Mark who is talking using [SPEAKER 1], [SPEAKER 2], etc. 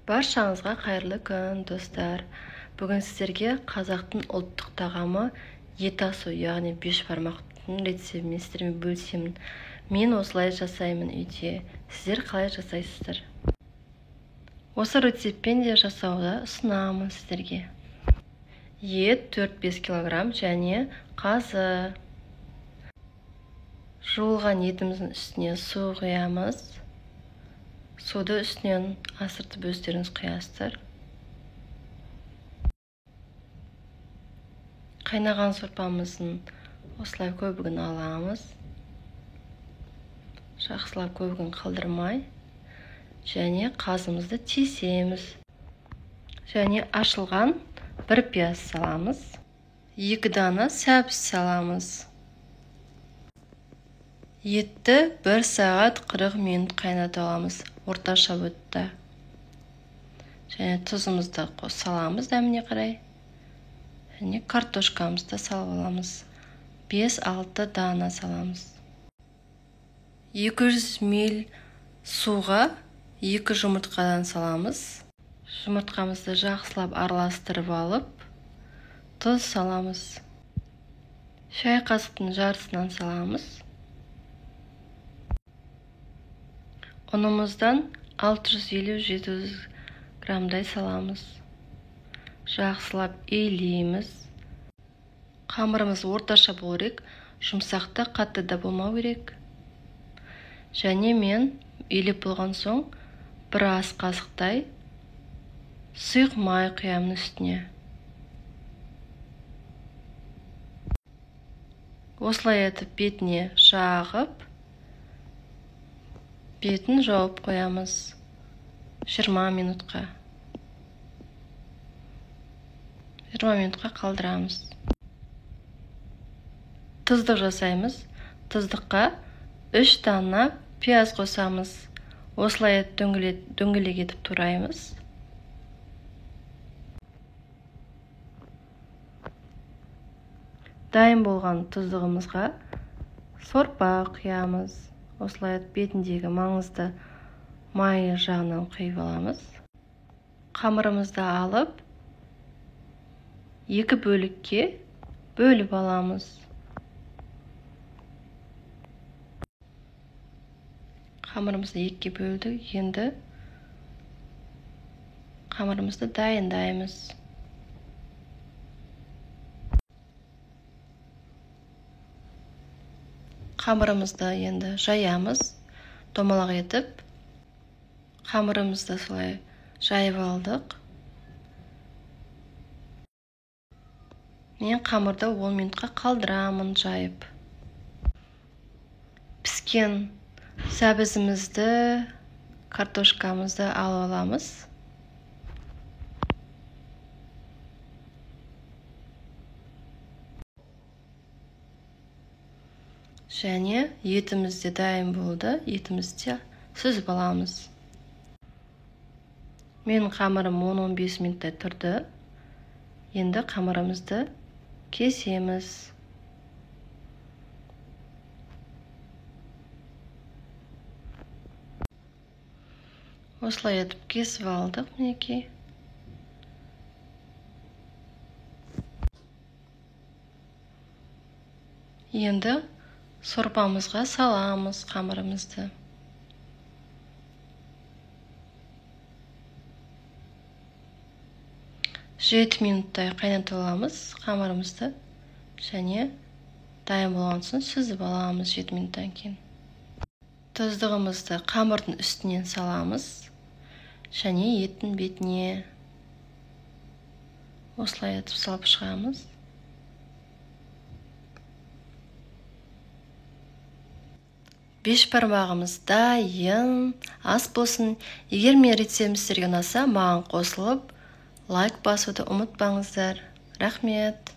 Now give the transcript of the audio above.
[SPEAKER 1] Баршаңызға қайырлы күн, достар. Бүгін сіздерге қазақтың ұлттық тағамы ет асу, яғни бешбармақтың рецептімен сіздермен бөлісемін. Мен осылай жасаймын үйде. Сіздер қалай жасайсыздар? Осы рецептпен де жасауды ұсынамын сіздерге. Ет 4-5 кг және қазы. Жуылған етіміздің үстіне су құямыз. Суды үстінен асыртып өздеріңіз құясыздар. Қайнаған сорпамыздың осылай көбігін аламыз. Жақсылап көбігін қалдырмай. Және қазымызды тесеміз. Және ашылған бір пияз саламыз. 2 дана сәбіз саламыз. Етті 1 сағат 40 минут қайната аламыз. Орташа өтті. Және тұзымызды саламыз дәміне қарай. Және картошкамызды салып аламыз. 5-6 дана саламыз. 200 мл суға 2 жұмыртқадан саламыз. Жұмыртқамызды жақсылап араластырып алып, тұз саламыз. Шай қасықтың жартысынан саламыз. Ұнымыздан 650-700 грамдай саламыз. Жақсылап ейлейміз. Қамырымыз орташа болу керек, жұмсақта қатты да болмау керек. Және мен ейлеп болған соң 1 ас қасықтай сұйық май құямын үстіне. Осылай етіп бетіне жағып, бетін жауып қоямыз 20 минутқа. 20 минутқа қалдырамыз. Тұздық жасаймыз. Тұздыққа 3 дана пияз қосамыз. Осылай дөңгелек етіп тураймыз. Дайын болған тұздығымызға сорпа құямыз. Осылай бетіндегі маңызды майы жағынан құйып аламыз. Қамырымызды алып, 2 бөлікке бөліп аламыз. Қамырымызды 2-ге бөлдік. Енді қамырымызды дайындаймыз. Қамырымызды енді жаямыз, домалақ етіп. Қамырымызды солай жайып алдық. Мен қамырды 10 минутқа қалдырамын жайып. Піскен сәбізімізді, картошкамызды алып аламыз. Және етімізде дайын болды. Етімізде сүзіп аламыз. Менің қамырым 10-15 минуттай тұрды. Енді қамырымызды кесеміз. Осылай етіп кесіп алдық, мінекей. Енді сорпамызға саламыз қамырымызды. Жеті минуттай қайнатып аламыз қамырымызды. Және дайын болған соң сүзіп аламыз 7 минуттан кейін. Тұздығымызды қамырдың үстінен саламыз. Және еттің бетіне осылай етіп салып шығамыз. Бешбармағымыз дайын, ас болсын. Егер мен рецептім сіздерге ұнаса, маған қосылып, лайк басуды ұмытпаңыздар. Рахмет.